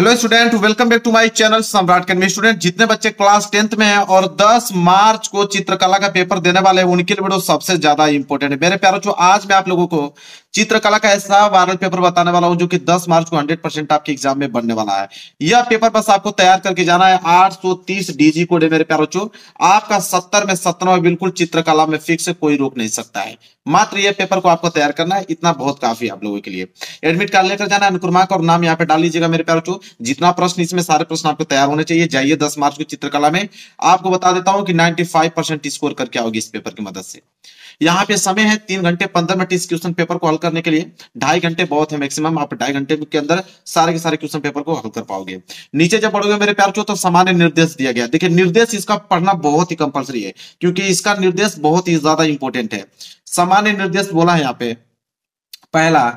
Hello student, welcome back to my channel Samrat academy. Student, जितने बच्चे class 10th में हैं और 10 मार्च को चित्रकला का पेपर देने वाले हैं उनके लिए वीडियो सबसे ज्यादा इंपॉर्टेंट है। मेरे प्यारों, जो आज मैं आप लोगों को चित्रकला का ऐसा वायरल पेपर बताने वाला हूं जो कि 10 मार्च को 100% आपके एग्जाम में बनने वाला है। यह पेपर बस आपको तैयार करके जाना है। 830 डीजी कोड है मेरे प्यारों। आपका 70 में 70 बिल्कुल चित्रकला में फिक्स है, कोई रोक नहीं सकता है। मात्र ये पेपर को आपको तैयार करना है, इतना बहुत काफी है आप लोगों के लिए। एडमिट कार्ड लेकर जाना है, अनुक्रमांक और नाम यहाँ पे डाल लीजिएगा मेरे प्यारों। जितना प्रश्न इसमें सारे प्रश्न आपको तैयार होने चाहिए। जाइए 10 मार्च को चित्रकला में। आपको बता देता हूं कि 95% स्कोर करके आओगे इस पेपर की मदद से। यहाँ पे समय है 3 घंटे 15 मिनट इस क्वेश्चन पेपर को हल करने के लिए। 2.5 घंटे बहुत है मैक्सिमम। आप 2.5 घंटे के अंदर सारे के सारे क्वेश्चन पेपर को हल कर पाओगे। नीचे जब पढ़ोगे मेरे प्यार तो सामान्य निर्देश दिया गया। देखिए, निर्देश इसका पढ़ना बहुत ही कंपलसरी है क्योंकि इसका निर्देश बहुत ही ज्यादा इंपॉर्टेंट है। सामान्य निर्देश बोला है यहाँ पे, पहला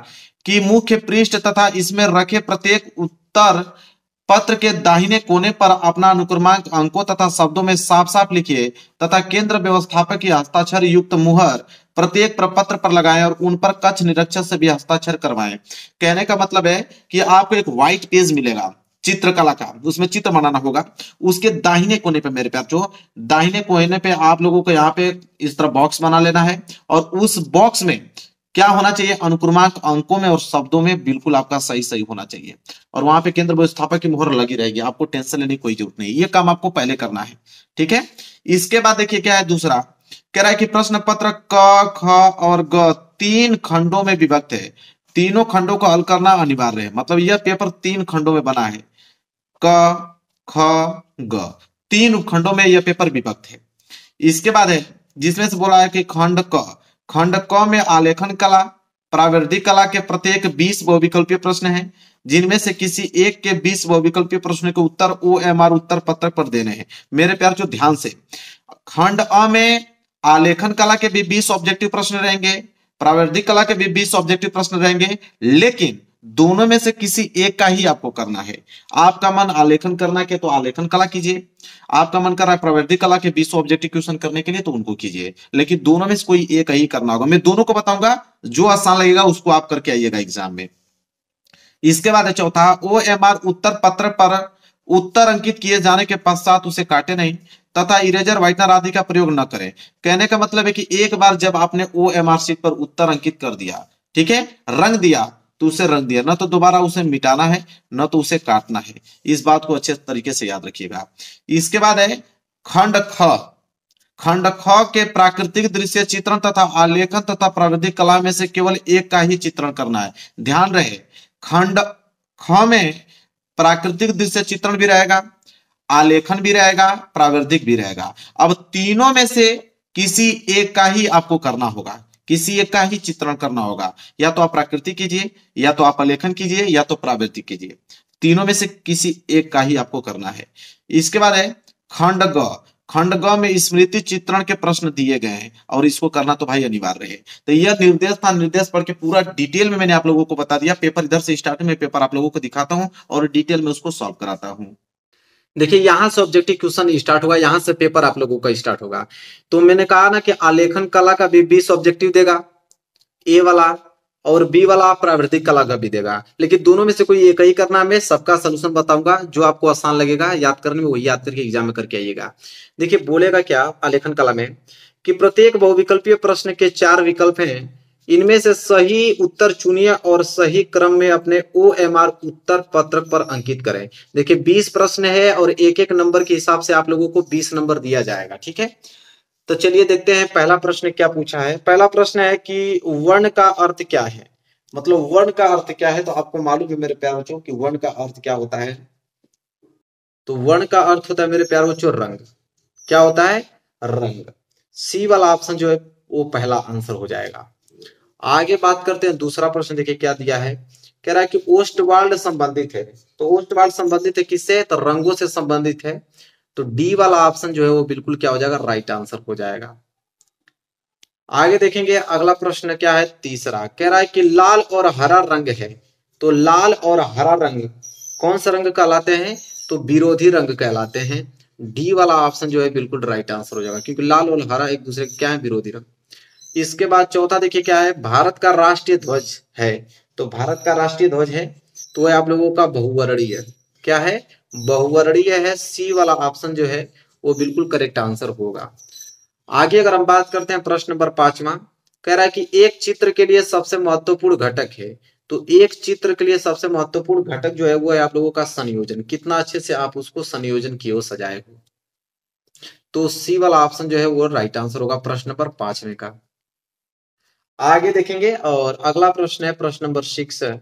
कि मुख्य पृष्ठ तथा इसमें रखे प्रत्येक उत्तर पत्र के दाहिने कोने पर अपना अनुक्रमांक अंकों तथा शब्दों में साफ साफ लिखिए तथा केंद्र व्यवस्थापक की हस्ताक्षर युक्त मुहर प्रत्येक प्रपत्र पर लगाएं और उन पर कक्ष निरीक्षक से भी हस्ताक्षर करवाएं। कहने का मतलब है कि आपको एक व्हाइट पेज मिलेगा चित्रकला का, उसमें चित्र बनाना होगा। उसके दाहिने कोने पे मेरे प्यार, जो दाहिने कोने पे आप लोगों को यहाँ पे इस तरह बॉक्स बना लेना है और उस बॉक्स में क्या होना चाहिए, अनुक्रमांक अंकों में और शब्दों में बिल्कुल आपका सही सही होना चाहिए। और वहां पे केंद्र व्यवस्थापक की मुहर लगी रहेगी, आपको टेंशन लेने की कोई जरूरत नहीं। ये काम आपको पहले करना है, ठीक है। इसके बाद देखिए क्या है, दूसरा कह रहा है कि प्रश्न पत्र क, ख और ग 3 खंडों में विभक्त है। तीनों खंडों को हल करना अनिवार्य है। मतलब यह पेपर 3 खंडों में बना है। क, ख, ग 3 खंडों में यह पेपर विभक्त है। इसके बाद है जिसमें से बोला है कि खंड क में आलेखन कला प्राविधिक कला के प्रत्येक 20 बहुविकल्पीय प्रश्न हैं, जिनमें से किसी एक के 20 बहुविकल्पीय प्रश्न के उत्तर OMR उत्तर पत्रक पर देने हैं। मेरे प्यार जो ध्यान से, खंड अ में आलेखन कला के भी 20 ऑब्जेक्टिव प्रश्न रहेंगे, प्राविधिक कला के भी 20 ऑब्जेक्टिव प्रश्न रहेंगे, लेकिन दोनों में से किसी एक का ही आपको करना है। आपका मन आलेखन करना के तो आलेखन कला कीजिए, आपका मन कर रहा है प्राविधिक कला के 20 ऑब्जेक्टिव क्वेश्चन करने के लिए तो उनको कीजिए, लेकिन दोनों में से कोई एक ही करना होगा। मैं दोनों को बताऊंगा, जो आसान लगेगा उसको आप करके आइएगा एग्जाम में। इसके बाद है चौथा, OMR उत्तर पत्र पर उत्तर अंकित किए जाने के पश्चात उसे काटे नहीं तथा इरेजर व्हाइटनर आदि का प्रयोग न करें। कहने का मतलब है कि एक बार जब आपने OMR शीट पर उत्तर अंकित कर दिया, ठीक है, रंग दिया तो उसे रंग दिया, न तो दोबारा उसे मिटाना है न तो उसे काटना है। इस बात को अच्छे तरीके से याद रखिएगा। इसके बाद है खंड ख के प्राकृतिक दृश्य चित्रण तथा आलेखन तथा प्राविधिक कला में से केवल एक का ही चित्रण करना है। ध्यान रहे, खंड ख में प्राकृतिक दृश्य चित्रण भी रहेगा, आलेखन भी रहेगा, प्राविधिक भी रहेगा। अब तीनों में से किसी एक का ही आपको करना होगा, किसी एक का ही चित्रण करना होगा। या तो आप प्राकृतिक कीजिए, या तो आप आलेखन कीजिए, या तो प्राविधिक कीजिए। तीनों में से किसी एक का ही आपको करना है। इसके बाद है खंड ग में स्मृति चित्रण के प्रश्न दिए गए हैं और इसको करना तो भाई अनिवार्य है। तो यह निर्देश था, निर्देश पढ़ के पूरा डिटेल में मैंने आप लोगों को बता दिया। पेपर इधर से स्टार्ट में पेपर आप लोगों को दिखाता हूं और डिटेल में उसको सॉल्व कराता हूं। देखिए, यहां से ऑब्जेक्टिव क्वेश्चन स्टार्ट होगा, यहां से पेपर आप लोगों का स्टार्ट होगा। तो मैंने कहा ना कि आलेखन कला का भी 20 ऑब्जेक्टिव देगा ए वाला, और बी वाला प्राविधिक कला का भी देगा, लेकिन दोनों में से कोई एक ही करना है। मैं सबका सलूशन बताऊंगा, जो आपको आसान लगेगा याद करने में वही याद करके एग्जाम में करके आइएगा। देखिए बोलेगा क्या आलेखन कला में कि प्रत्येक बहुविकल्पीय प्रश्न के 4 विकल्प हैं, इनमें से सही उत्तर चुनिए और सही क्रम में अपने OMR उत्तर पत्रक पर अंकित करें। देखिए 20 प्रश्न है और एक एक नंबर के हिसाब से आप लोगों को 20 नंबर दिया जाएगा, ठीक है। तो चलिए देखते हैं पहला प्रश्न क्या पूछा है। पहला प्रश्न है कि वर्ण का अर्थ क्या है। मतलब वर्ण का अर्थ क्या है, तो आपको मालूम है मेरे प्यारे बच्चों कि वर्ण का अर्थ क्या होता है। तो वर्ण का अर्थ होता है मेरे प्यारे बच्चों रंग। क्या होता है, रंग। सी वाला ऑप्शन जो है वो पहला आंसर हो जाएगा। आगे बात करते हैं, दूसरा प्रश्न देखिए क्या दिया है। कह रहा है कि ओस्टवाल्ड संबंधित है। तो ओस्टवाल्ड संबंधित है किससे, तो रंगों से संबंधित है। तो डी वाला ऑप्शन जो है वो बिल्कुल क्या हो जाएगा, राइट आंसर हो जाएगा। आगे देखेंगे अगला प्रश्न क्या है, तीसरा। कह रहा है कि लाल और हरा रंग है। तो लाल और हरा रंग कौन सा रंग कहलाते हैं, तो विरोधी रंग कहलाते हैं। डी वाला ऑप्शन जो है बिल्कुल राइट आंसर हो जाएगा, क्योंकि लाल और हरा एक दूसरे के क्या है, विरोधी रंग। इसके बाद चौथा देखिए क्या है, भारत का राष्ट्रीय ध्वज है। तो भारत का राष्ट्रीय ध्वज है तो वह आप लोगों का बहुवर्णीय है। क्या है, बहुवर्णीय है। सी वाला ऑप्शन जो है वो बिल्कुल करेक्ट आंसर होगा। आगे अगर हम बात करते हैं प्रश्न नंबर 5वां, कह रहा है कि एक चित्र के लिए सबसे महत्वपूर्ण घटक है। तो एक चित्र के लिए सबसे महत्वपूर्ण घटक जो है वो है आप लोगों का संयोजन, कितना अच्छे से आप उसको संयोजन किए हो, सजाए हो। तो सी वाला ऑप्शन जो है वो राइट आंसर होगा प्रश्न नंबर 5 का। आगे देखेंगे और अगला प्रश्न है प्रश्न नंबर 6,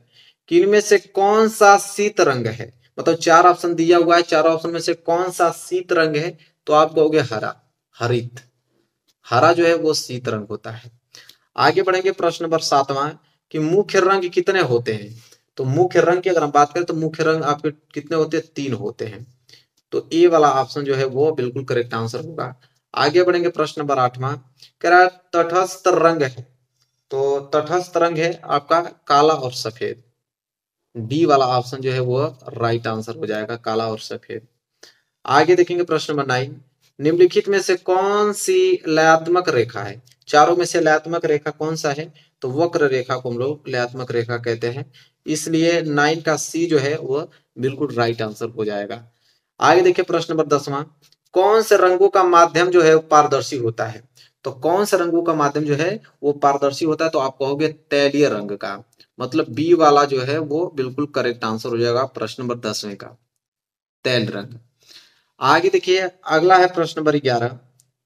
कि इनमें से कौन सा शीत रंग है। मतलब 4 ऑप्शन दिया हुआ है, 4 ऑप्शन में से कौन सा शीत रंग है, तो आप कहोगे हरा, हरित। हरा जो है वो शीत रंग होता है। आगे बढ़ेंगे प्रश्न नंबर 7वां, कि मुख्य रंग कितने होते हैं। तो मुख्य रंग की अगर हम बात करें तो मुख्य रंग आपके कितने होते हैं, 3 होते हैं। तो ए वाला ऑप्शन जो है वो बिल्कुल करेक्ट आंसर होगा। आगे बढ़ेंगे प्रश्न नंबर 8वां, कह रहा है तटस्थ रंग है। तो तटस्थ रंग है आपका काला और सफेद। डी वाला ऑप्शन जो है वो राइट आंसर हो जाएगा, काला और सफेद। आगे देखेंगे प्रश्न नंबर 9, निम्नलिखित में से कौन सी लयात्मक रेखा है। चारों में से लयात्मक रेखा कौन सा है, तो वक्र रेखा को हम लोग लयात्मक रेखा कहते हैं। इसलिए 9 का सी जो है वो बिल्कुल राइट आंसर हो जाएगा। आगे देखिए प्रश्न नंबर 10वां, कौन से रंगों का माध्यम जो है पारदर्शी होता है। तो कौन से रंगों का माध्यम जो है वो पारदर्शी होता है, तो आप कहोगे तैलीय रंग का। मतलब बी वाला जो है वो बिल्कुल करेक्ट आंसर हो जाएगा प्रश्न नंबर 10वें का, तैल रंग। आगे देखिए अगला है प्रश्न नंबर 11,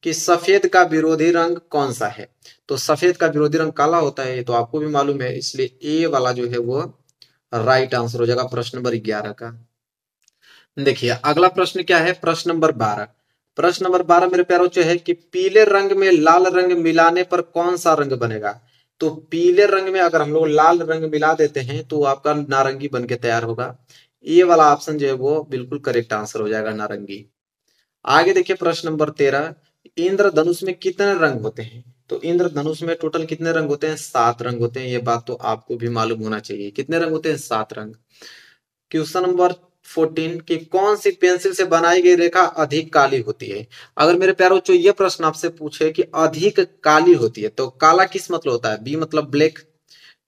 कि सफेद का विरोधी रंग कौन सा है। तो सफेद का विरोधी रंग काला होता है, ये तो आपको भी मालूम है, इसलिए ए वाला जो है वो राइट आंसर हो जाएगा प्रश्न नंबर 11 का। देखिए अगला प्रश्न क्या है, प्रश्न नंबर 12। प्रश्न नंबर 12 मेरे प्यारों जो है कि पीले रंग में लाल रंग मिलाने पर कौन सा रंग बनेगा। तो पीले रंग में अगर हम लोग लाल रंग मिला देते हैं तो आपका नारंगी बन के तैयार होगा। ये वाला ऑप्शन जो है वो बिल्कुल करेक्ट आंसर हो जाएगा, नारंगी। आगे देखिए प्रश्न नंबर 13, इंद्रधनुष में कितने रंग होते हैं। तो इंद्रधनुष में टोटल कितने रंग होते हैं, 7 रंग होते हैं। ये बात तो आपको भी मालूम होना चाहिए, कितने रंग होते हैं, 7 रंग। क्वेश्चन नंबर 14, कि कौन सी पेंसिल से बनाई गई रेखा अधिक काली होती है। अगर मेरे प्यारे बच्चों ये प्रश्न आपसे पूछे कि अधिक काली होती है, तो काला किस मतलब होता है, बी मतलब ब्लैक।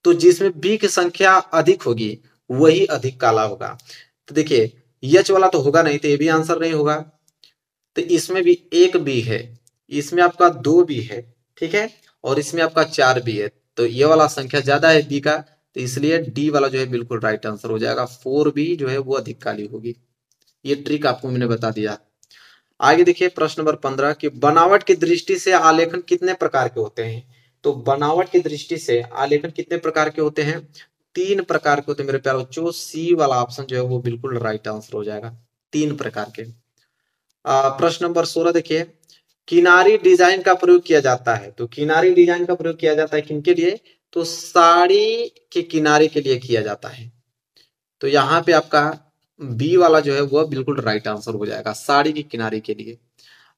तो जिसमें बी की संख्या अधिक होगी वही अधिक काला होगा। तो देखिए यच वाला तो होगा नहीं, तो ये भी आंसर नहीं होगा। तो इसमें भी एक बी है, इसमें आपका 2 बी है, ठीक है, और इसमें आपका 4 बी है। तो ये वाला संख्या ज्यादा है बी का, तो इसलिए डी वाला जो है बिल्कुल राइट आंसर हो जाएगा। 4 बी जो है वो अधिक काली होगी। ये ट्रिक आपको मैंने बता दिया। आगे देखिए प्रश्न नंबर 15, कि बनावट की दृष्टि से आलेखन कितने प्रकार के होते हैं। तो बनावट की दृष्टि से आलेखन कितने प्रकार के होते हैं, 3 प्रकार के होते हैं मेरे प्यारे बच्चों। सी वाला ऑप्शन जो है वो बिल्कुल राइट आंसर हो जाएगा, 3 प्रकार के। प्रश्न नंबर 16 देखिए, किनारी डिजाइन का प्रयोग किया जाता है। तो किनारी डिजाइन का प्रयोग किया जाता है किनके लिए, तो साड़ी के किनारे के लिए किया जाता है। तो यहाँ पे आपका बी वाला जो है वो बिल्कुल राइट आंसर हो जाएगा, साड़ी के किनारे के लिए।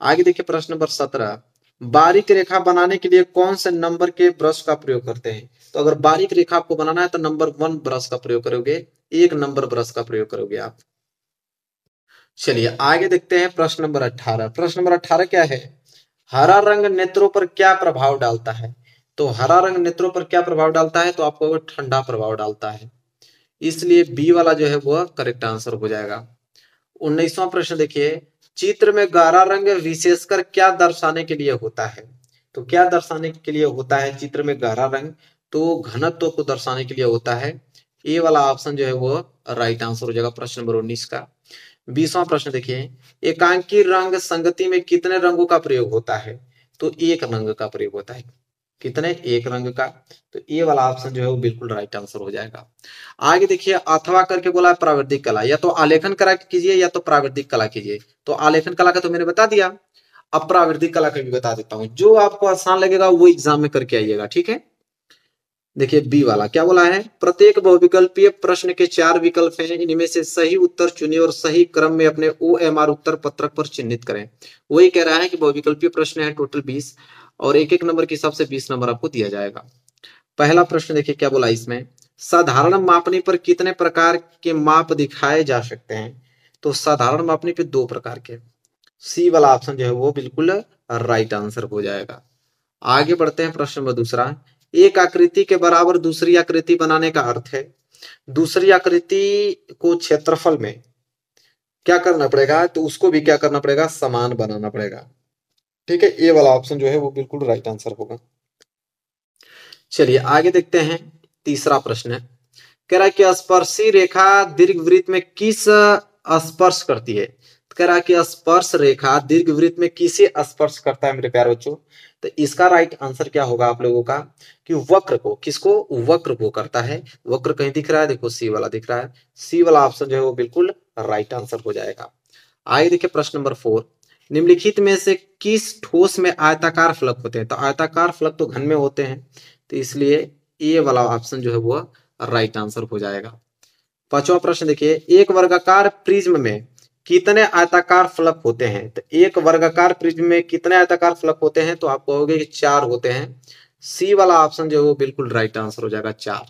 आगे देखिए प्रश्न नंबर 17, बारीक रेखा बनाने के लिए कौन से नंबर के ब्रश का प्रयोग करते हैं। तो अगर बारीक रेखा आपको बनाना है तो नंबर 1 ब्रश का प्रयोग करोगे, 1 नंबर ब्रश का प्रयोग करोगे आप। चलिए आगे देखते हैं प्रश्न नंबर 18। प्रश्न नंबर 18 क्या है, हरा रंग नेत्रों पर क्या प्रभाव डालता है। तो हरा रंग नेत्रों पर क्या प्रभाव डालता है, तो आपको ठंडा प्रभाव डालता है, इसलिए बी वाला जो है वो करेक्ट आंसर हो जाएगा। 19वां प्रश्न देखिए, चित्र में गाढ़ा रंग विशेषकर क्या दर्शाने के लिए होता है। तो क्या दर्शाने के लिए होता है चित्र में गाढ़ा रंग, तो घनत्व को दर्शाने के लिए होता है। ए वाला ऑप्शन जो है वो राइट आंसर हो जाएगा प्रश्न नंबर 19 का। 20वां प्रश्न देखिए, एकांकी रंग संगति में कितने रंगों का प्रयोग होता है। तो 1 रंग का प्रयोग होता है, कितने, 1 रंग का। तो ये वाला ऑप्शन जो है वो बिल्कुल राइट आंसर हो जाएगा। आगे देखिए अथवा करके बोला है प्राविधिक कला, या तो आलेखन कला कीजिए या तो प्राविधिक कला कीजिए। तो आलेखन कला का तो मैंने बता दिया, अब प्राविधिक कला का भी बता देता हूं, जो आपको आसान लगेगा वो एग्जाम में करके आइएगा, ठीक है। देखिए बी वाला क्या बोला है, प्रत्येक बहुविकल्पीय प्रश्न के 4 विकल्प हैं, इनमें से सही उत्तर चुनिए और सही क्रम में अपने OMR उत्तर पत्रक पर चिन्हित करें। वही कह रहा है कि बहुविकल्पीय प्रश्न है टोटल 20 और एक एक नंबर के हिसाब से 20 नंबर आपको दिया जाएगा। पहला प्रश्न देखिए क्या बोला इसमें, साधारण मापनी पर कितने प्रकार के माप दिखाए जा सकते हैं। तो साधारण मापनी पे 2 प्रकार के, सी वाला ऑप्शन जो है वो बिल्कुल राइट आंसर हो जाएगा। आगे बढ़ते हैं प्रश्न नंबर दूसरा, एक आकृति के बराबर दूसरी आकृति बनाने का अर्थ है। दूसरी आकृति को क्षेत्रफल में क्या करना पड़ेगा, तो उसको भी क्या करना पड़ेगा, समान बनाना पड़ेगा। ठीक है, ए वाला ऑप्शन जो है वो बिल्कुल राइट आंसर होगा। चलिए आगे देखते हैं, तीसरा प्रश्न है, कह रहा है कि स्पर्शी रेखा दीर्घवृत्त में किस स्पर्श करती है। तो कह रहा है कि स्पर्श रेखा दीर्घवृत्त में किसे स्पर्श करता है मेरे प्यारे बच्चों। तो इसका राइट आंसर क्या होगा आप लोगों का, कि वक्र को, किसको, वक्र को करता है। वक्र कहीं दिख रहा है, देखो सी वाला दिख रहा है, सी वाला ऑप्शन जो है वो बिल्कुल राइट आंसर हो जाएगा। आगे देखिए प्रश्न नंबर 4, निम्नलिखित में से किस ठोस में आयताकार फलक होते हैं। तो आयताकार फलक तो घन में होते हैं, तो इसलिए ए वाला ऑप्शन जो है वो राइट आंसर हो जाएगा। पांचवा प्रश्न देखिए, एक वर्गाकार प्रिज्म में कितने आयताकार फलक होते हैं। तो एक वर्गाकार प्रिज्म में कितने आयताकार फलक होते हैं, तो आप कहोगे कि 4 होते हैं। सी वाला ऑप्शन जो है वो बिल्कुल राइट आंसर हो जाएगा, 4।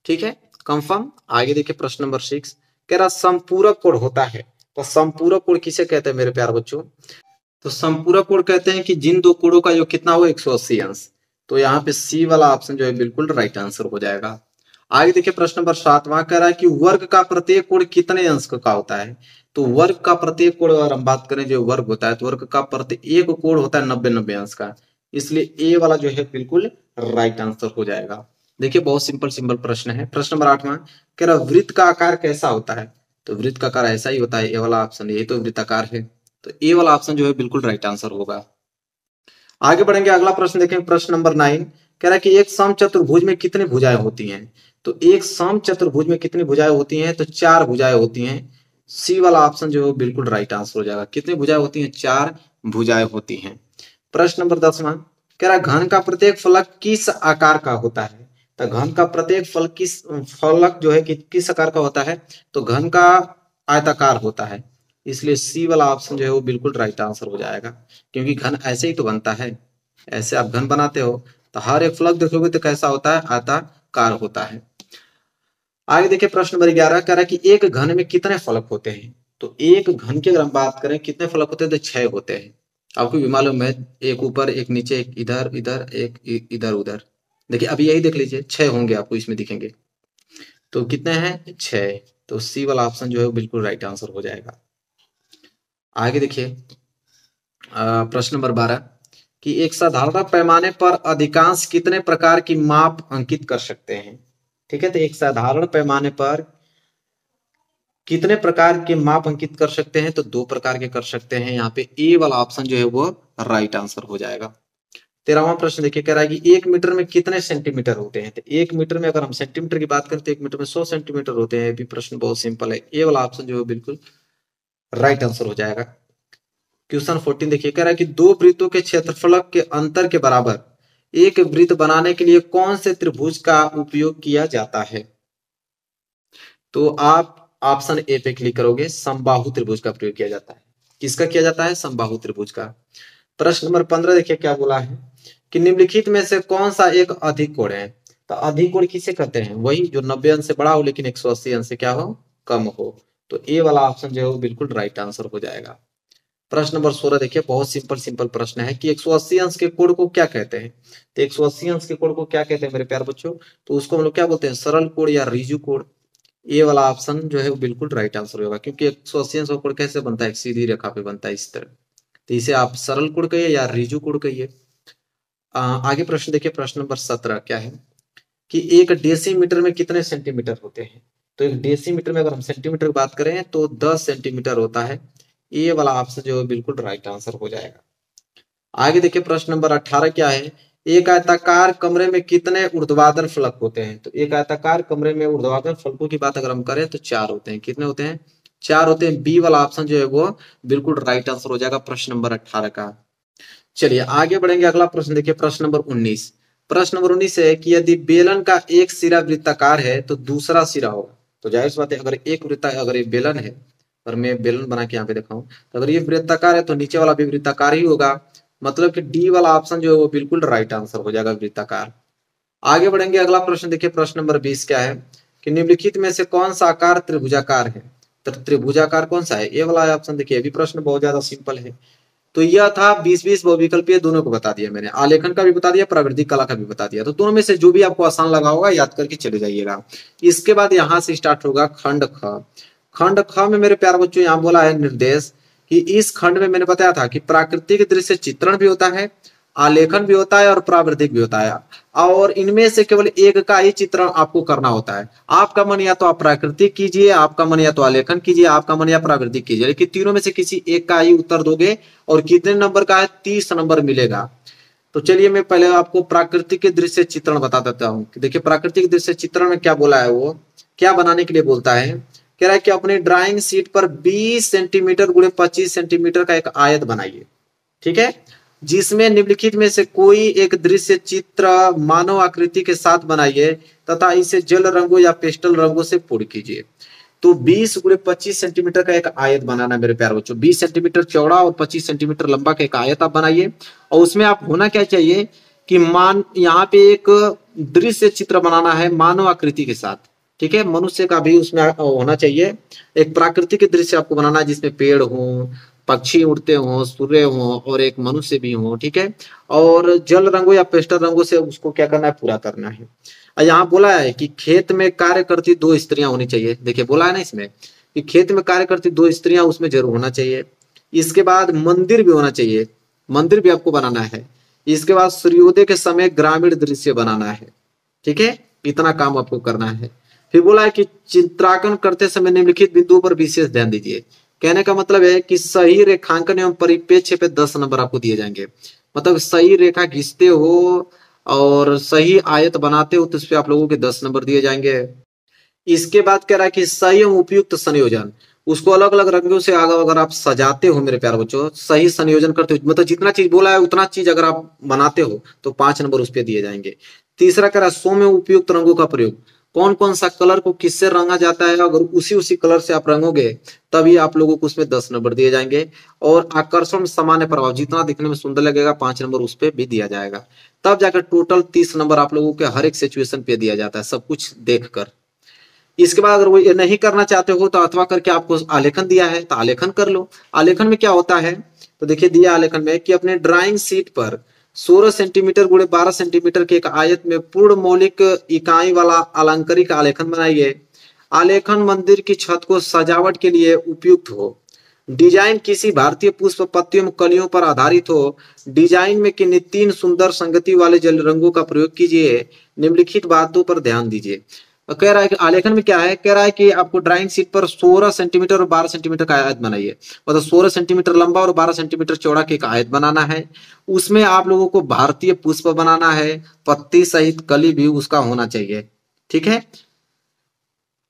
ठीक है, कंफर्म। आगे देखिए प्रश्न नंबर 6, कह रहा संपूरक कोण होता है। तो संपूरक कोण किसे कहते हैं मेरे प्यारे बच्चों। तो संपूरक कोण कहते हैं कि जिन दो कोणों का योग कितना हो, 180 अंश। तो यहाँ पे सी वाला ऑप्शन जो है बिल्कुल राइट आंसर हो जाएगा। आगे देखिए प्रश्न नंबर 7, वहां कह रहा है कि वर्ग का प्रत्येक कोण कितने अंश का होता है। तो वर्ग का प्रत्येक कोण अगर हम बात करें, जो वर्ग होता है, तो वर्ग का प्रत्येक कोण होता है 90 अंश का। इसलिए ए वाला जो है बिल्कुल राइट आंसर हो जाएगा। देखिए बहुत सिंपल सिंपल प्रश्न है। प्रश्न नंबर 8 कह रहा वृत्त का आकार कैसा होता है। तो वृत्त का आकार ऐसा ही होता है, ए वाला ऑप्शन, ये तो वृत्ताकार है, तो ए वाला ऑप्शन जो है बिल्कुल राइट आंसर होगा। आगे बढ़ेंगे, अगला प्रश्न देखें, प्रश्न नंबर 9 कह रहा है कि एक समचतुर्भुज में कितनी भुजाएं होती हैं। तो एक समचतुर्भुज में कितनी भुजाएं होती हैं, तो 4 भुजाएं होती हैं। सी वाला ऑप्शन जो है बिल्कुल राइट आंसर हो जाएगा। कितनी भुजाएं होती हैं, 4 भुजाएं होती हैं। प्रश्न नंबर 10 कह रहा है घन का प्रत्येक फलक किस आकार का होता है। तो घन का प्रत्येक फलक जो है कि किस आकार का होता है, तो घन का आयताकार होता है। इसलिए सी वाला ऑप्शन जो है वो बिल्कुल राइट आंसर हो जाएगा, क्योंकि घन ऐसे ही तो बनता है। ऐसे आप घन बनाते हो तो हर एक फलक देखोगे तो कैसा होता है, आयताकार होता है। आगे देखिए प्रश्न नंबर 11 कह रहा है कि एक घन में कितने फलक होते हैं। तो एक घन की अगर हम बात करें कितने फलक होते हैं, तो 6 होते हैं। आपको भी मालूम है, एक ऊपर एक नीचे, एक इधर इधर, एक इधर उधर। देखिए अभी यही देख लीजिए, 6 होंगे आपको इसमें दिखेंगे। तो कितने हैं, 6। तो सी वाला ऑप्शन जो है वो बिल्कुल राइट आंसर हो जाएगा। आगे देखिए प्रश्न नंबर 12 कि एक साधारण पैमाने पर अधिकांश कितने प्रकार की माप अंकित कर सकते हैं। ठीक है, तो एक साधारण पैमाने पर कितने प्रकार के माप अंकित कर सकते हैं, तो 2 प्रकार के कर सकते हैं। यहाँ पे ए वाला ऑप्शन जो है वो राइट आंसर हो जाएगा। 13वां प्रश्न देखिए, कह रहा है कि 1 मीटर में कितने सेंटीमीटर होते हैं। तो 1 मीटर में अगर हम सेंटीमीटर की बात करें तो 1 मीटर में 100 सेंटीमीटर होते हैं। ये भी प्रश्न बहुत सिंपल है, ए वाला ऑप्शन जो है बिल्कुल राइट आंसर हो जाएगा। क्वेश्चन 14 देखिए, कह रहा है कि 2 वृत्तों के क्षेत्रफल के अंतर के बराबर एक वृत्त बनाने के लिए कौन से त्रिभुज का उपयोग किया जाता है। तो आप ऑप्शन ए पे क्लिक करोगे, समबाहु त्रिभुज का प्रयोग किया जाता है। किसका किया जाता है, समबाहु त्रिभुज का। प्रश्न नंबर 15 देखिए क्या बोला है कि निम्नलिखित में से कौन सा एक अधिक कोण है। तो अधिक कोण किसे कहते हैं, वही जो 90 अंश से बड़ा हो लेकिन 180 अंश से क्या हो, कम हो। तो ए वाला ऑप्शन जो है वो बिल्कुल राइट आंसर हो जाएगा। प्रश्न नंबर 16 देखिए, बहुत सिंपल प्रश्न है कि 180 अंश के कोण को क्या कहते हैं। तो 180 अंश के कोण को क्या कहते हैं मेरे प्यारे बच्चों, तो उसको हम लोग क्या बोलते हैं, सरल कोण या ऋजु कोण। ये वाला ऑप्शन जो है वो बिल्कुल राइट आंसर होगा, क्योंकि 180 अंश का कोण कैसे बनता है, एक सीधी रेखा पे बनता है इस तरह। तो इसे आप सरल कोण कहिए या ऋजु कोण कहिए। आगे प्रश्न देखिए, प्रश्न नंबर 17 क्या है कि एक डेसीमीटर में कितने सेंटीमीटर होते हैं। तो एक डेसीमीटर में अगर हम सेंटीमीटर की बात करें तो 10 सेंटीमीटर होता है। ये वाला ऑप्शन जो है बिल्कुल राइट आंसर हो जाएगा। आगे देखिए प्रश्न नंबर 18 क्या है, एक आयताकार कमरे में कितने ऊर्ध्वाधर फलक होते हैं। तो एक आयताकार कमरे में ऊर्ध्वाधर फलकों की बात अगर हम करें तो 4 होते हैं। कितने होते हैं, 4 होते हैं। बी वाला ऑप्शन जो है वो बिल्कुल राइट आंसर हो जाएगा प्रश्न नंबर 18 का। चलिए आगे बढ़ेंगे, अगला प्रश्न देखिए, प्रश्न नंबर 19। प्रश्न नंबर 19 है कि यदि बेलन का एक सिरा वृत्ताकार है तो दूसरा सिरा होगा। तो जाहिर सी बात है, अगर ये बेलन है, और मैं बेलन बना के यहाँ पे दिखाऊं, तो अगर ये वृत्ताकार है तो नीचे वाला भी वृत्ताकार ही होगा। मतलब कि डी वाला ऑप्शन जो है वो बिल्कुल राइट आंसर हो जाएगा, वृत्ताकार। आगे बढ़ेंगे, अगला प्रश्न देखिए, प्रश्न नंबर 20 क्या है कि निम्नलिखित में से कौन सा आकार त्रिभुजाकार है। तो त्रिभुजाकार कौन सा है, ये वाला ऑप्शन देखिए। अभी प्रश्न बहुत ज्यादा सिंपल है। तो यह था 20-20 बहुविकल्पीय, दोनों को बता दिया मैंने, आलेखन का भी बता दिया, प्राकृतिक कला का भी बता दिया। तो दोनों में से जो भी आपको आसान लगा होगा याद करके चले जाइएगा। इसके बाद यहां से स्टार्ट होगा खंड ख। खंड ख में मेरे प्यारे बच्चों यहाँ बोला है निर्देश कि इस खंड में मैंने बताया था कि प्राकृतिक दृश्य चित्रण भी होता है, आलेखन भी होता है और प्रावृधिक भी होता है, और इनमें से केवल एक का ही चित्रण आपको करना होता है। आपका मन या तो आप प्राकृतिक कीजिए, आपका मन या तो आलेखन कीजिए, आपका मन या प्रावृधिक कीजिए, लेकिन तीनों में से किसी एक का ही उत्तर दोगे और कितने नंबर का है, 30 नंबर मिलेगा। तो चलिए मैं पहले आपको प्राकृतिक दृश्य चित्रण बता देता हूँ। देखिए प्राकृतिक दृश्य चित्रण में क्या बोला है, वो क्या बनाने के लिए बोलता है, कह रहा है कि अपने ड्राइंग शीट पर 20 सेंटीमीटर गुणे 25 सेंटीमीटर का एक आयत बनाइए, ठीक है, जिसमें निम्नलिखित में से कोई एक दृश्य चित्र मानव आकृति के साथ बनाइए तथा इसे जल रंगों या पेस्टल रंगों से पूर्ण कीजिए। तो 20 गुणे 25 सेंटीमीटर का एक आयत बनाना मेरे प्यारे बच्चों, 20 सेंटीमीटर चौड़ा और 25 सेंटीमीटर लंबा का एक आयत आप बनाइए, और उसमें आप होना क्या चाहिए कि यहाँ पे एक दृश्य चित्र बनाना है मानव आकृति के साथ, ठीक है, मनुष्य का भी उसमें होना चाहिए। एक प्राकृतिक दृश्य आपको बनाना है जिसमें पेड़ हो, पक्षी उड़ते हो, सूर्य हो और एक मनुष्य भी हो, ठीक है, और जल रंगों या पेस्टल रंगों से उसको क्या करना है, पूरा करना है। यहाँ बोला है कि खेत में कार्य करती 2 स्त्रियां होनी चाहिए। देखिए बोला है ना इसमें कि खेत में कार्य करती 2 स्त्रियां उसमें जरूर होना चाहिए। इसके बाद मंदिर भी होना चाहिए, मंदिर भी आपको बनाना है। इसके बाद सूर्योदय के समय ग्रामीण दृश्य बनाना है, ठीक है, इतना काम आपको करना है। फिर बोला है कि चित्रांकन करते समय निम्नलिखित बिंदुओं पर विशेष ध्यान दीजिए। कहने का मतलब है कि सही रेखांकन एवं परिप्रेक्ष्य पे 10 नंबर आपको दिए जाएंगे। मतलब सही रेखा खींचते हो और सही आयत बनाते हो तो इस पे आप लोगों के 10 नंबर दिए जाएंगे। इसके बाद कह रहा है कि सही एवं उपयुक्त संयोजन, उसको अलग अलग रंगों से अगर आप सजाते हो मेरे प्यारे बच्चों, सही संयोजन करते हो, मतलब जितना चीज बोला है उतना चीज अगर आप बनाते हो तो 5 नंबर उस पर दिए जाएंगे। तीसरा कह रहा है सौम्य उपयुक्त रंगों का प्रयोग, कौन कौन सा कलर को किससे रंगा जाता है, अगर उसी कलर से आप रंगोगे तभी आप लोगों को उसमें 10 नंबर दिए जाएंगे। और आकर्षण सामान्य प्रभाव, जितना दिखने में सुंदर लगेगा 5 नंबर उस पर भी दिया जाएगा। तब जाकर टोटल 30 नंबर आप लोगों के हर एक सिचुएशन पे दिया जाता है, सब कुछ देखकर। इसके बाद अगर वो ये नहीं करना चाहते हो तो अथवा करके आपको आलेखन दिया है तो आलेखन कर लो। आलेखन में क्या होता है, तो देखिए दिया आलेखन में कि अपने ड्राइंग शीट पर 16 सेंटीमीटर गुणे 12 सेंटीमीटर के एक आयत में पूर्ण मौलिक इकाई वाला अलंकारिक आलेखन बनाइए। आलेखन मंदिर की छत को सजावट के लिए उपयुक्त हो। डिजाइन किसी भारतीय पुष्प पत्तियों कलियों पर आधारित हो। डिजाइन में किन्हीं 3 सुंदर संगति वाले जल रंगों का प्रयोग कीजिए। निम्नलिखित बातों पर ध्यान दीजिए। कह रहा है कि आलेखन में क्या है, कह रहा है कि आपको ड्राइंग शीट पर 16 सेंटीमीटर और 12 सेंटीमीटर का आयत बनाइए, मतलब 16 सेंटीमीटर लंबा और 12 सेंटीमीटर चौड़ा के एक आयत बनाना है। उसमें आप लोगों को भारतीय पुष्प बनाना है, पत्ती सहित कली भी उसका होना चाहिए, ठीक है,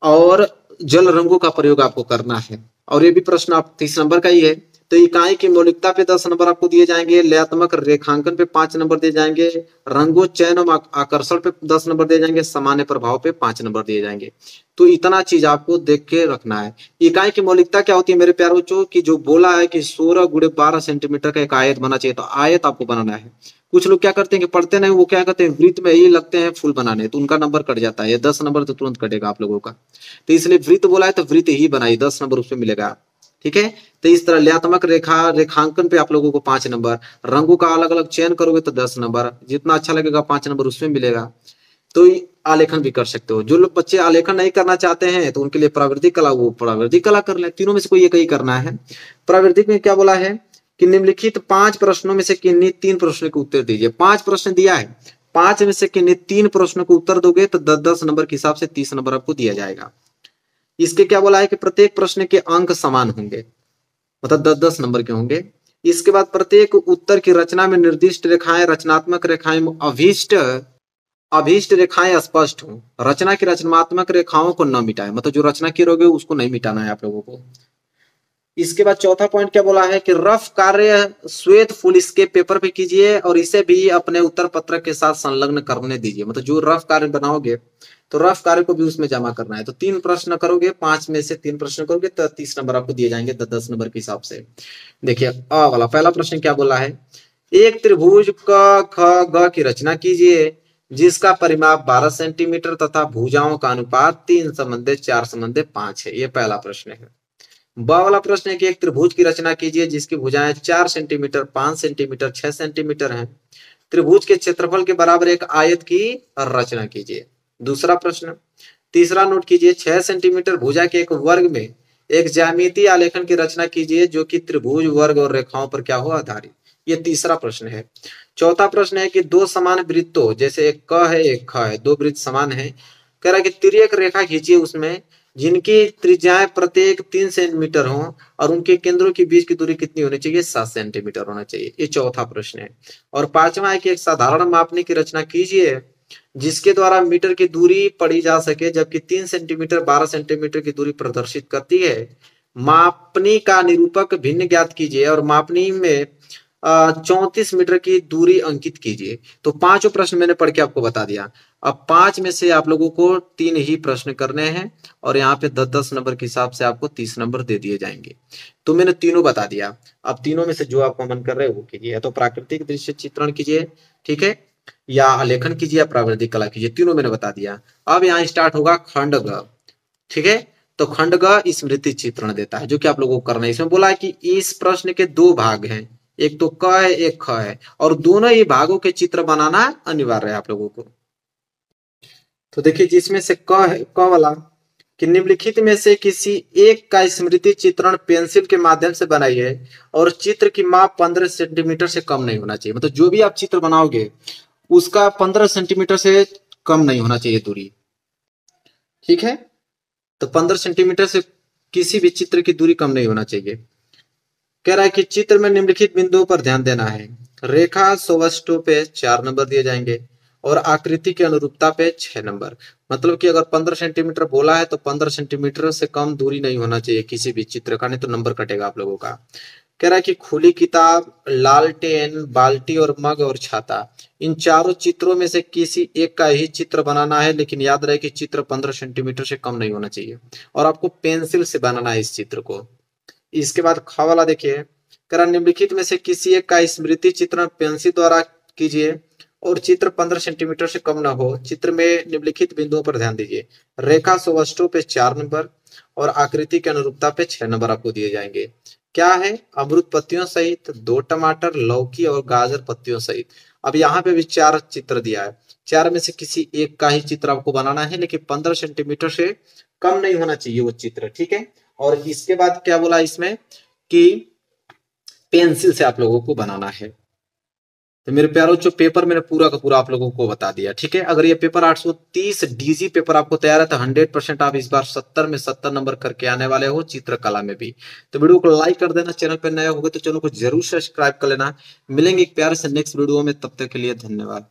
और जल रंगों का प्रयोग आपको करना है। और ये भी प्रश्न आप 30 नंबर का ही है। तो इकाई की मौलिकता पे 10 नंबर आपको दिए जाएंगे, लयात्मक रेखांकन पे 5 नंबर दिए जाएंगे, रंगों चयन और आकर्षण पे 10 नंबर दिए जाएंगे, सामान्य प्रभाव पे 5 नंबर दिए जाएंगे। तो इतना चीज आपको देख के रखना है। इकाई की मौलिकता क्या होती है मेरे प्यारे बच्चों, की जो बोला है कि 16 गुणे 12 सेंटीमीटर का एक आयत बना चाहिए, तो आयत आपको बनाना है। कुछ लोग क्या करते हैं कि पढ़ते नहीं, वो क्या करते हैं वृत्त में ही लगते हैं फूल बनाने, तो उनका नंबर कट जाता है। 10 नंबर तो तुरंत कटेगा आप लोगों का। तो इसलिए वृत्त बोला है तो वृत्त ही बनाई, 10 नंबर उसमें मिलेगा, ठीक है। तो इस तरह लयात्मक रेखांकन पे आप लोगों को 5 नंबर, रंगों का अलग अलग चयन करोगे तो 10 नंबर, जितना अच्छा लगेगा 5 नंबर उसमें मिलेगा। तो आलेखन भी कर सकते हो। जो लोग बच्चे आलेखन नहीं करना चाहते हैं तो उनके लिए प्रावृतिक कला, वो प्रावृतिक कला कर ले। तीनों में से कोई एक ही करना है। प्रावृतिक में क्या बोला है कि निम्नलिखित 5 प्रश्नों में से किन्हीं 3 प्रश्नों के उत्तर दीजिए। 5 प्रश्न दिया है, 5 में से किन्हीं 3 प्रश्नों को उत्तर दोगे तो 10-10 नंबर के हिसाब से 30 नंबर आपको दिया जाएगा। इसके क्या बोला है कि प्रत्येक प्रश्न के अंक समान होंगे, मतलब 10-10 नंबर के होंगे। इसके बाद प्रत्येक उत्तर की रचना में निर्दिष्ट रेखाएं, रचनात्मक रेखाएं, अभीष्ट रेखाएं स्पष्ट हो। रचना की रचनात्मक रेखाओं को न मिटाएं, मतलब जो रचना की रहोगे उसको नहीं मिटाना है आप लोगों को। इसके बाद चौथा पॉइंट क्या बोला है कि रफ कार्य श्वेत फुल स्केप पेपर पे कीजिए और इसे भी अपने उत्तर पत्रक के साथ संलग्न करने दीजिए। मतलब जो रफ कार्य बनाओगे तो रफ कार्य को भी उसमें जमा करना है। तो 3 प्रश्न करोगे, 5 में से 3 प्रश्न करोगे तो 30 नंबर आपको दिए जाएंगे 10 नंबर के हिसाब से। देखिए अ वाला पहला प्रश्न क्या बोला है, एक त्रिभुज क ख ग की रचना कीजिए जिसका परिमाप 12 सेंटीमीटर तथा भुजाओं का अनुपात 3:4:5 है। ये पहला प्रश्न है। ब वाला प्रश्न है कि एक त्रिभुज की रचना कीजिए जिसकी भुजाएं 4 सेंटीमीटर, 5 सेंटीमीटर, 6 सेंटीमीटर हैं। त्रिभुज के क्षेत्रफल के बराबर एक आयत की रचना कीजिए। दूसरा प्रश्न, तीसरा नोट कीजिए, 6 सेंटीमीटर भुजा के एक वर्ग में एक ज्यामितीय आलेखन की रचना कीजिए जो कि त्रिभुज, वर्ग और रेखाओं पर क्या हो आधारित। ये तीसरा प्रश्न है। चौथा प्रश्न है कि दो समान वृत्तों, जैसे एक क है एक ख है, दो वृत्त समान है, कह रहा है कि तिर्यक रेखा खींचिए उसमें जिनकी त्रिज्याएं प्रत्येक 3 सेंटीमीटर हो और उनके केंद्रों के बीच की दूरी कितनी होनी चाहिए, 7 सेंटीमीटर होना चाहिए। ये चौथा प्रश्न है। और पांचवा है कि एक साधारण मापनी की रचना कीजिए जिसके द्वारा मीटर की दूरी पढ़ी जा सके, जबकि 3 सेंटीमीटर 12 सेंटीमीटर की दूरी प्रदर्शित करती है। मापनी का निरूपक भिन्न ज्ञात कीजिए और मापनी में 34 मीटर की दूरी अंकित कीजिए। तो पांचों प्रश्न मैंने पढ़ के आपको बता दिया। अब 5 में से आप लोगों को 3 ही प्रश्न करने हैं और यहाँ पे 10-10 नंबर के हिसाब से आपको 30 नंबर दे दिए जाएंगे। तो मैंने तीनों बता दिया। अब तीनों में से जो आपका मन कर रहा है वो कीजिए, या तो प्राकृतिक दृश्य चित्रण कीजिए, ठीक है, या आलेखन कीजिए, या प्रावृधिक कला कीजिए। तीनों मैंने बता दिया। अब यहाँ स्टार्ट होगा खंड ग, ठीक है। तो खंड ग स्मृति चित्रण देता है, जो कि आप लोगों को करना है। इसमें बोला है कि इस प्रश्न के 2 भाग हैं, एक तो क है एक ख है, और दोनों ही भागों के चित्र बनाना अनिवार्य है आप लोगों को। तो देखिए जिसमें से क है, क वाला कि निम्नलिखित में से किसी एक का स्मृति चित्रण पेंसिल के माध्यम से बनाइए और चित्र की माप 15 सेंटीमीटर से कम नहीं होना चाहिए। मतलब जो भी आप चित्र बनाओगे उसका 15 सेंटीमीटर से कम नहीं होना चाहिए दूरी, ठीक है। तो 15 सेंटीमीटर से किसी भी चित्र की दूरी कम नहीं होना चाहिए। कह रहा है कि चित्र में निम्नलिखित बिंदुओं पर ध्यान देना है। रेखा सौवष्टों पे 4 नंबर दिए जाएंगे और आकृति की अनुरूपता पे 6 नंबर। मतलब कि अगर 15 सेंटीमीटर बोला है तो 15 सेंटीमीटर से कम दूरी नहीं होना चाहिए किसी भी चित्र का, नहीं तो नंबर कटेगा आप लोगों का। कह रहा है कि खुली किताब, लालटेन, बाल्टी और मग और छाता, इन चारों चित्रों में से किसी एक का ही चित्र बनाना है, लेकिन याद रहे कि चित्र 15 सेंटीमीटर से कम नहीं होना चाहिए और आपको पेंसिल से बनाना है इस चित्र को। इसके बाद ख वाला देखिए, कह रहा निम्नलिखित में से किसी एक का स्मृति चित्रण पेंसिल द्वारा कीजिए और चित्र 15 सेंटीमीटर से कम न हो। चित्र में निम्नलिखित बिंदुओं पर ध्यान दीजिए। रेखा सौवष्टों पे 4 नंबर और आकृति की अनुरूपता पे 6 नंबर आपको दिए जाएंगे। क्या है, अमरूद पत्तियों सहित, 2 टमाटर, लौकी और गाजर पत्तियों सहित। अब यहाँ पे भी 4 चित्र दिया है, 4 में से किसी एक का ही चित्र आपको बनाना है, लेकिन 15 सेंटीमीटर से कम नहीं होना चाहिए वो चित्र, ठीक है। और इसके बाद क्या बोला इसमें कि पेंसिल से आप लोगों को बनाना है। तो मेरे प्यारों जो पेपर मैंने पूरा का पूरा आप लोगों को बता दिया, ठीक है। अगर ये पेपर 830 डीजी पेपर आपको तैयार है तो 100% आप इस बार 70 में 70 नंबर करके आने वाले हो चित्रकला में भी। तो वीडियो को लाइक कर देना, चैनल पर नए होंगे तो चैनल को जरूर सब्सक्राइब कर लेना। मिलेंगे एक प्यारे से नेक्स्ट वीडियो में, तब तक के लिए धन्यवाद।